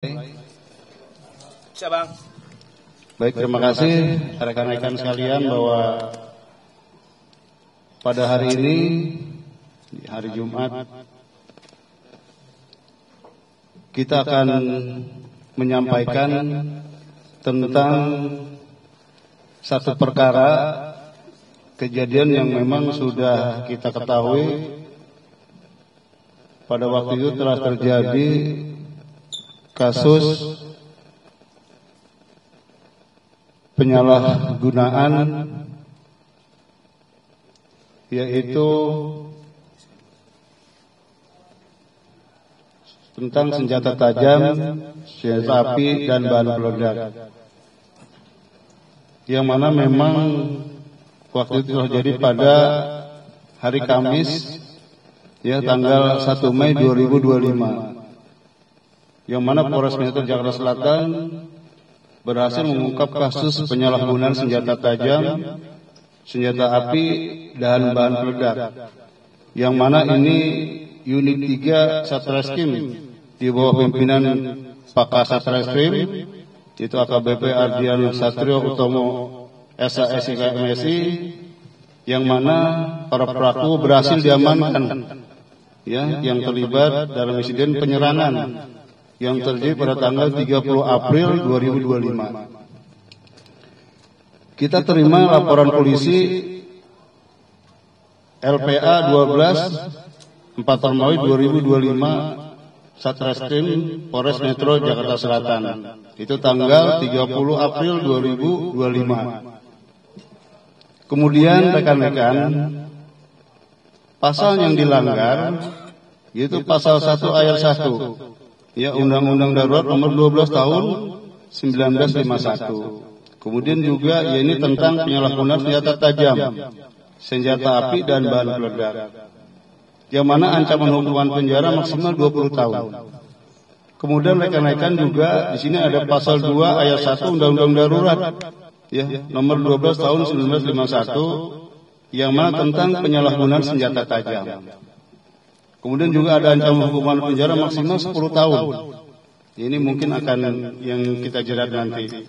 Bang. Baik, terima kasih rekan-rekan sekalian bahwa pada hari ini, di hari Jumat, kita akan menyampaikan tentang satu perkara kejadian yang memang sudah kita ketahui pada waktu itu telah terjadi kasus penyalahgunaan, yaitu tentang senjata tajam, senjata api, dan bahan peledak, yang mana memang waktu itu terjadi pada hari Kamis, ya, tanggal 1 Mei 2025, yang mana Polres Metro Jakarta Selatan berhasil mengungkap kasus penyalahgunaan senjata tajam, senjata api, dan bahan peledak, yang mana ini unit 3 Satreskrim di bawah pimpinan Pak Satreskrim, itu AKBP Ardian Satrio Utomo SASI KMSI, yang mana para pelaku berhasil diamankan, ya, yang terlibat dalam insiden penyerangan yang terjadi pada tanggal 30 April 2025. Kita terima laporan polisi LPA 12 4 Mei 2025 Satreskrim Polres Metro Jakarta Selatan. Itu tanggal 30 April 2025. Kemudian rekan-rekan, pasal yang dilanggar yaitu pasal 1 ayat 1, ya, Undang-Undang Darurat Nomor 12 Tahun 1951. Kemudian juga ya, ini tentang penyalahgunaan senjata tajam, senjata api, dan bahan peledak, yang mana ancaman hukuman penjara maksimal 20 tahun. Kemudian rekan-rekan juga di sini ada pasal 2 ayat 1 Undang-Undang Darurat, ya, Nomor 12 Tahun 1951, yang mana tentang penyalahgunaan senjata tajam. Kemudian juga ada ancaman hukuman penjara maksimal 10 tahun. Ini mungkin akan yang kita jerat nanti.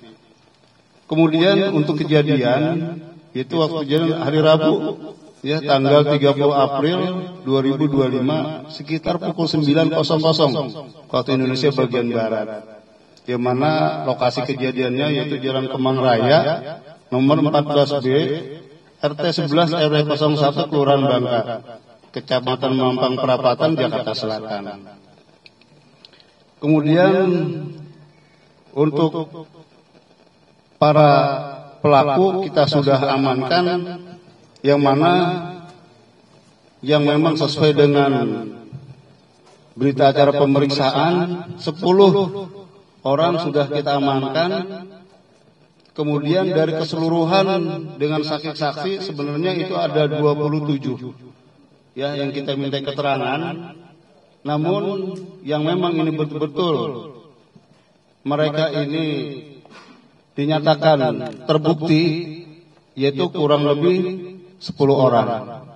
Kemudian untuk kejadian, itu waktu kejadian hari Rabu, ya, tanggal 30 April 2025, sekitar pukul 9.00 waktu Indonesia bagian Barat, yang mana lokasi kejadiannya yaitu Jalan Kemang Raya, nomor 14B, RT 11 RW 01, Kelurahan Bangka, Kecamatan Mampang Perapatan, Jakarta Selatan. Kemudian untuk para pelaku kita sudah amankan, yang mana yang memang sesuai dengan berita acara pemeriksaan, 10 orang sudah kita amankan. Kemudian dari keseluruhan dengan saksi-saksi sebenarnya itu ada 27, ya, yang kita minta keterangan. Namun yang memang ini betul-betul mereka ini dinyatakan terbukti, yaitu kurang lebih 10 orang.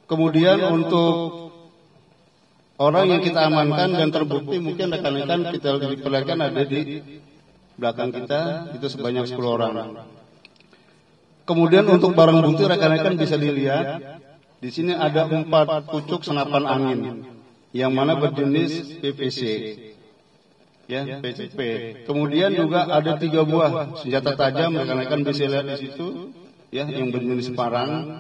Kemudian untuk orang yang kita amankan dan terbukti, mungkin rekan-rekan kita diperlihatkan ada di belakang kita, itu sebanyak 10 orang. Kemudian untuk barang bukti rekan-rekan bisa dilihat. Di sini ada 4 pucuk senapan angin, yang mana berjenis PVC, ya, PCP. Kemudian juga ada 3 buah senjata tajam, rekan-rekan bisa lihat di situ, ya, yang berjenis parang.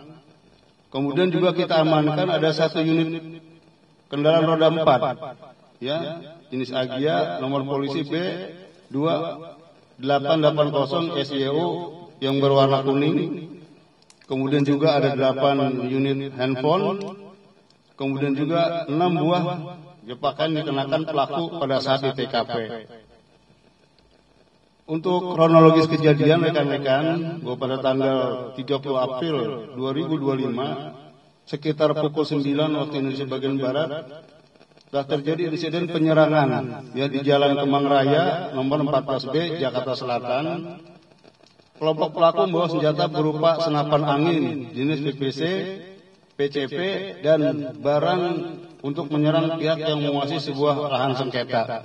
Kemudian juga kita amankan ada 1 unit kendaraan roda 4, ya, jenis Agia, nomor polisi B2880 SYU yang berwarna kuning. Kemudian juga ada 8 unit handphone. Kemudian juga 6 buah jebakan dikenakan pelaku pada saat di TKP. Untuk kronologis kejadian rekan-rekan, bahwa pada tanggal 30 April 2025 sekitar pukul 9 waktu Indonesia bagian Barat telah terjadi insiden penyerangan, ya, di Jalan Kemang Raya nomor 14B Jakarta Selatan. Kelompok pelaku membawa senjata berupa senapan angin jenis PVC, PCP, dan barang untuk menyerang pihak yang menguasai sebuah lahan sengketa.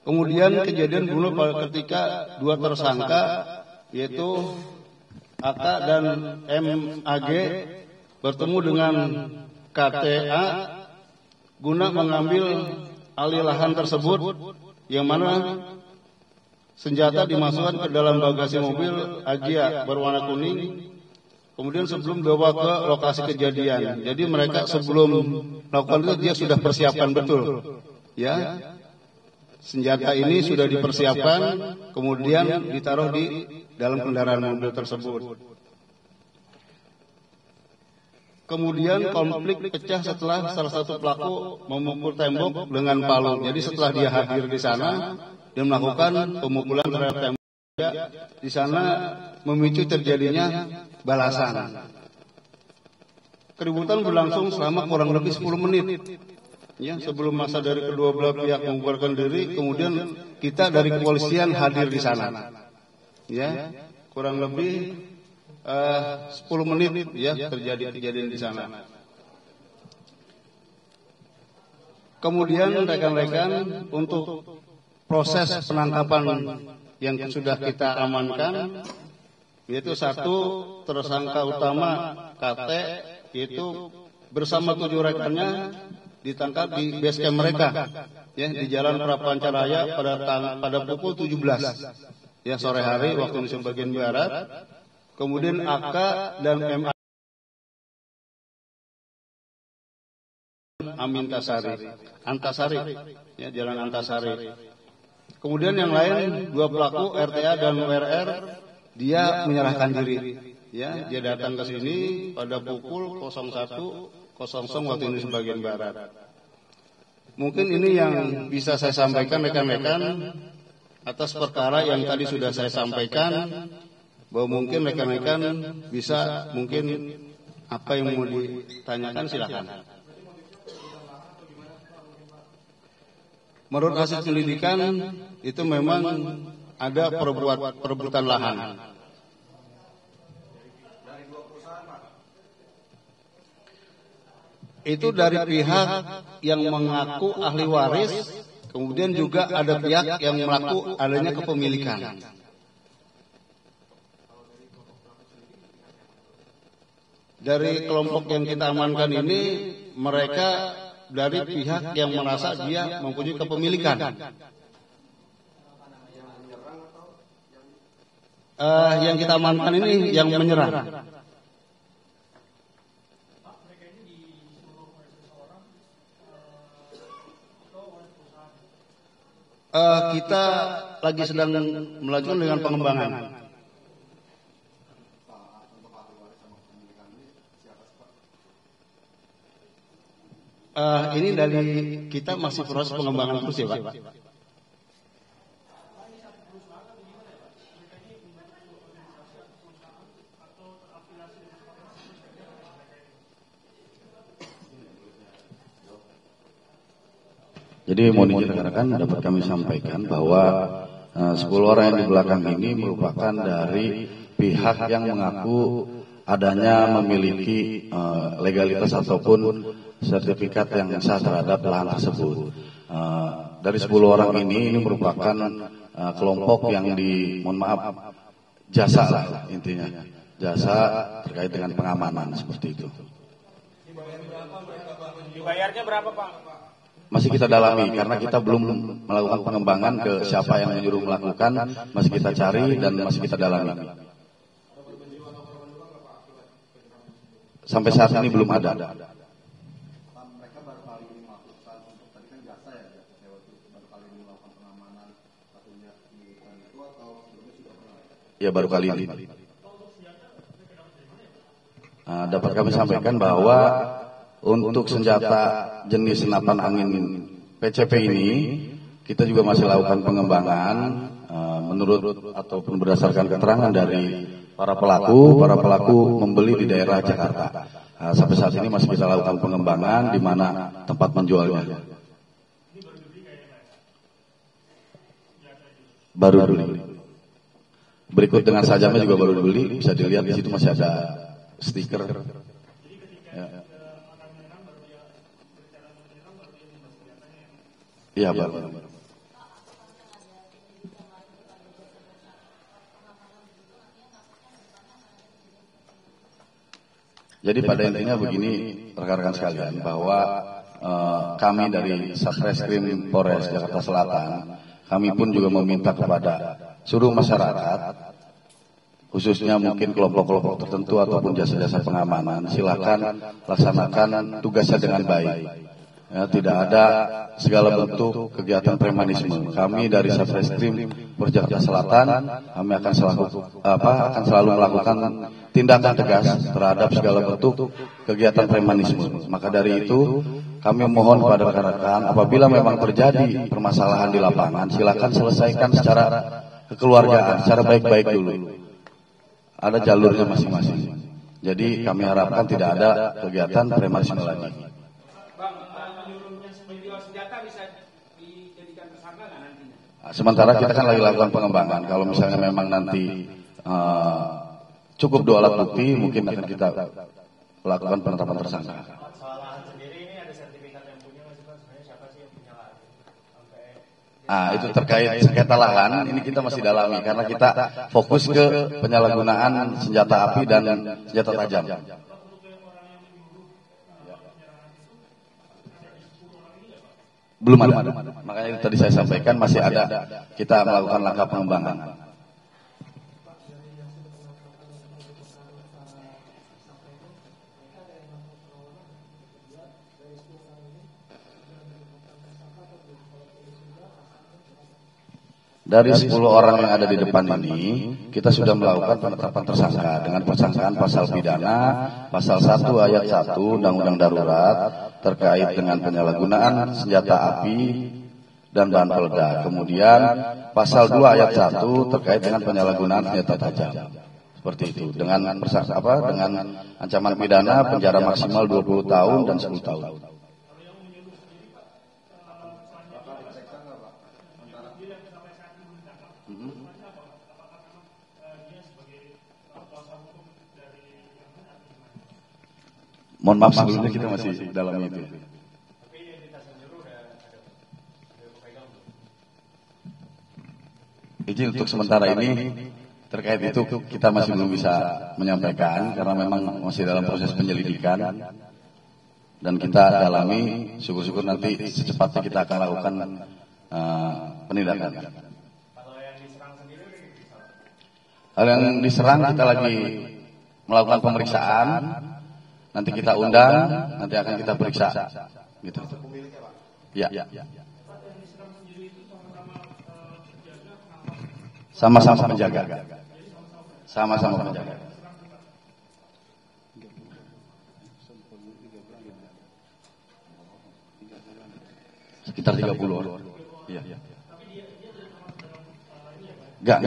Kemudian kejadian bunuh ketika dua tersangka yaitu AK dan MAG bertemu dengan KTA guna mengambil alih lahan tersebut, yang mana senjata dimasukkan ke dalam bagasi mobil Agya berwarna kuning. Kemudian sebelum dibawa ke lokasi kejadian, jadi mereka sebelum melakukan itu dia sudah persiapkan betul, ya. Senjata ini sudah dipersiapkan, kemudian ditaruh di dalam kendaraan mobil tersebut. Kemudian konflik pecah setelah salah satu pelaku memukul tembok dengan palu. Jadi setelah dia hadir di sana dan melakukan pemukulan terhadap tembok, di sana memicu terjadinya balasan. Keributan berlangsung selama kurang lebih 10 menit. Ya, sebelum masa dari kedua belah pihak membubarkan diri, kemudian kita dari kepolisian hadir di sana. Ya, kurang lebih 10 menit ya terjadi kejadian di sana. Kemudian rekan-rekan untuk proses penangkapan yang sudah kita amankan, yaitu satu tersangka utama KT, yaitu bersama 7 rekannya ditangkap di base camp mereka, ya, di Jalan Prapancaraya pada pukul 17 ya sore hari waktu Indonesia bagian barat. Kemudian AK dan MA Antasari, ya, Jalan Antasari. Kemudian yang lain 2 pelaku RTA dan WRR dia menyerahkan diri, ya, dia datang ke sini pada pukul 01.00 waktu Indonesia bagian barat. Mungkin ini yang bisa saya sampaikan rekan-rekan atas perkara yang tadi sudah saya sampaikan, bahwa mungkin rekan-rekan bisa mungkin apa yang mau ditanyakan silakan. Menurut hasil penyelidikan itu memang ada perebutan lahan. Itu dari pihak yang mengaku ahli waris, kemudian juga ada pihak yang mengaku adanya kepemilikan. Dari kelompok yang kita amankan ini, mereka dari pihak yang merasa dia mempunyai kepemilikan. Yang kita amankan ini yang menyerang. Kita lagi sedang melakukan dengan pengembangan. Ini dari kita masih proses pengembangan terus ya Pak. Jadi mohon izin rekan-rekan dapat kami sampaikan bahwa 10 orang yang di belakang ini merupakan dari pihak yang mengaku adanya memiliki legalitas ataupun sertifikat yang sah terhadap lahan tersebut. Dari 10 orang ini merupakan kelompok yang mohon maaf, jasa lah intinya, jasa terkait dengan pengamanan seperti itu. Dibayarnya berapa Pak? Masih kita dalami karena kita belum melakukan pengembangan ke siapa yang menyuruh melakukan, masih kita cari dan masih kita dalami. Sampai saat ini belum ada. Ya baru kali ini. Dapat kami sampaikan bahwa untuk senjata jenis senapan angin PCP ini kita juga masih lakukan pengembangan menurut ataupun berdasarkan keterangan dari para pelaku membeli di daerah Jakarta. Sampai saat ini masih kita lakukan pengembangan di mana tempat menjualnya. Baru beli. Berikut dengan sajamnya juga baru dibeli, bisa dilihat di situ masih ada stiker. Ya. Iya, baru. Jadi pada intinya begini rekan-rekan sekalian, bahwa kami dari Satreskrim Polres Jakarta Selatan, kami pun juga meminta kepada seluruh masyarakat, khususnya mungkin kelompok-kelompok tertentu ataupun jasa-jasa pengamanan, silakan laksanakan tugasnya dengan baik. Ya, tidak ada segala bentuk kegiatan premanisme. Kami dari Satreskrim Polres Jakarta Selatan, kami akan selalu melakukan tindakan tegas terhadap segala bentuk kegiatan premanisme. Maka dari itu, kami mohon kepada rekan-rekan, apabila memang terjadi permasalahan di lapangan, silakan selesaikan secara kekeluargaan, secara baik-baik dulu. Ada jalurnya masing-masing. Jadi kami harapkan tidak ada kegiatan premanisme lagi. Sementara kita kan lagi lakukan pengembangan. Kalau misalnya memang nanti cukup 2 alat bukti, mungkin akan kita lakukan penetapan tersangka. Soal lahan sendiri ini ada sertifikat yang punya masih Pak? Sebenarnya siapa sih yang punya lahan? Itu terkait sengketa lahan, ini kita masih dalami karena kita fokus ke penyalahgunaan senjata api dan senjata tajam. Belum ada. Makanya tadi saya sampaikan masih ada, kita melakukan langkah pengembangan. Dari 10 orang yang ada di depan ini, kita sudah melakukan penetapan tersangka dengan persangkaan pasal pidana, pasal 1 ayat 1 Undang-Undang Darurat terkait dengan penyalahgunaan senjata api dan bahan peledak. Kemudian pasal 2 ayat 1 terkait dengan penyalahgunaan senjata tajam. Seperti itu. Dengan dengan ancaman pidana penjara maksimal 20 tahun dan 10 tahun. Mohon maaf sebelumnya kita masih dalam itu. Izin untuk sementara ini terkait itu kita masih belum bisa menyampaikan karena memang masih dalam proses penyelidikan dan kita dalami. Syukur-syukur nanti secepatnya kita akan lakukan penindakan. Hal yang diserang kita lagi melakukan pemeriksaan. Nanti kita undang, nanti akan kita periksa. Gitu. Ya. Sama-sama menjaga. Sama-sama menjaga. Sekitar 30 orang. Iya. Enggak.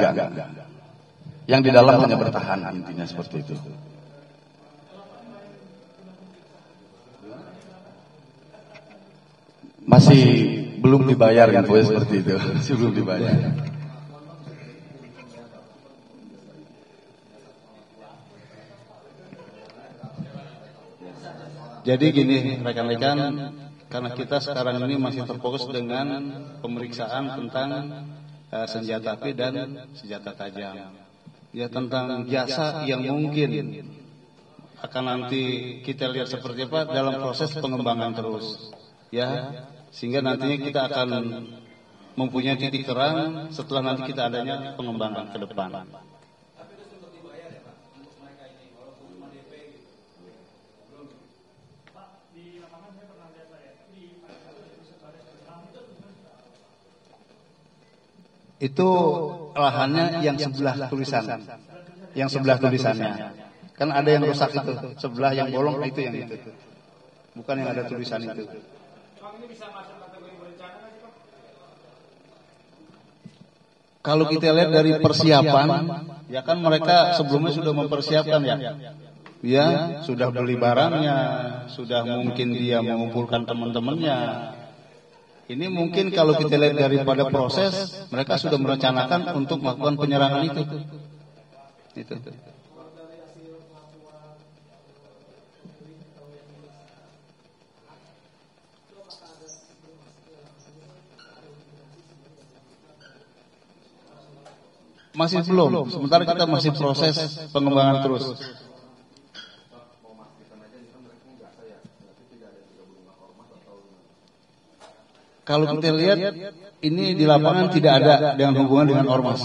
Yang di dalam hanya bertahan, intinya seperti itu. Masih belum dibayar invoice seperti itu, masih belum dibayar. Jadi gini rekan-rekan, karena kita sekarang ini masih terfokus dengan pemeriksaan tentang senjata api dan senjata tajam. Ya, tentang jasa yang mungkin akan nanti kita lihat seperti apa dalam proses pengembangan terus. Ya, sehingga nantinya kita akan mempunyai titik terang setelah nanti kita adanya pengembangan ke depan. Itu lahannya yang sebelah tulisan, yang sebelah tulisannya. Kan ada yang rusak itu, sebelah yang bolong itu yang itu, bukan yang ada tulisan itu. Kalau kita lihat dari persiapan, ya kan mereka sebelumnya sudah mempersiapkan ya. Ya, sudah beli barangnya, sudah mungkin dia mengumpulkan teman-temannya. Ini mungkin kalau kita lihat daripada proses, mereka sudah merencanakan untuk melakukan penyerangan itu. Itu. Masih belum. Sementara kita masih proses pengembangan terus. Kalau kita lihat ini di lapangan tidak ada dengan hubungan dengan ormas.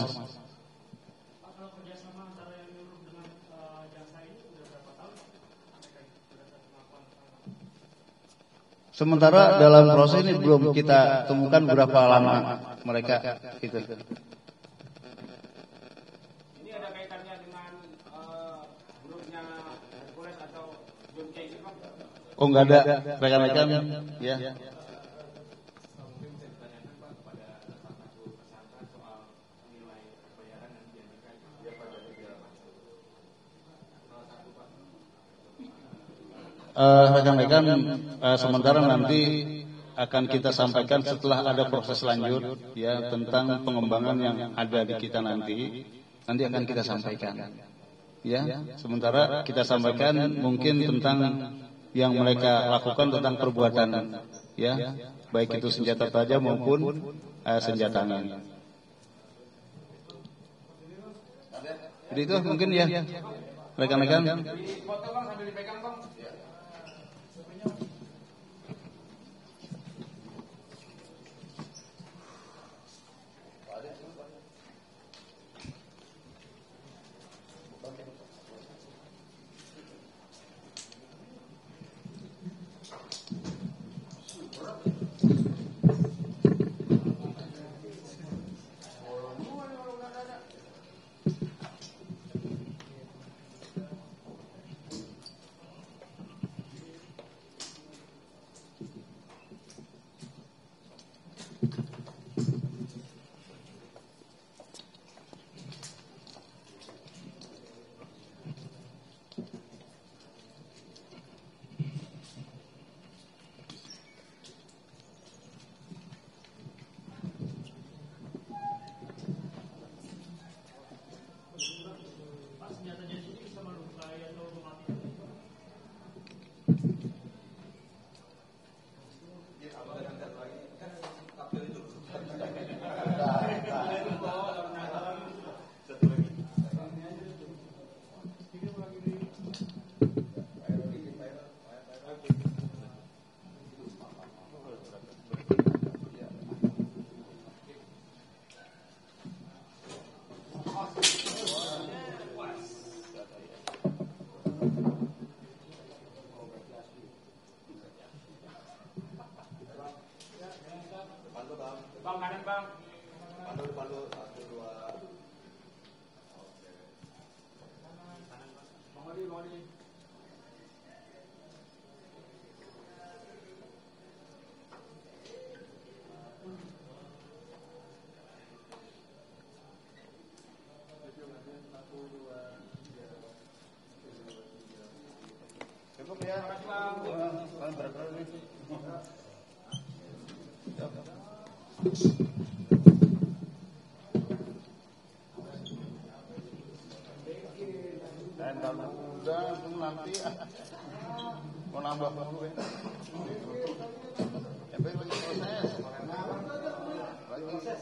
Sementara dalam proses ini belum kita temukan berapa lama mereka itu. Ini ada kaitannya dengan grupnya Hercules atau John Kay itu, Bang? Oh, enggak ada rekan-rekan ya. Rekan-rekan, sementara nanti akan kita sampaikan setelah ada proses lanjut ya tentang pengembangan yang ada di kita nanti akan kita sampaikan ya. Sementara kita sampaikan mungkin tentang yang mereka lakukan tentang perbuatan ya, baik itu senjata tajam maupun senjata angin. Jadi itu mungkin ya rekan-rekan. Bang, kanan bang. Pandu 1, 2. Bang Odi. Cukup ya. Kalian berapa nih? Dan kalau udah nanti mau nambah dulu ya. Lagi proses.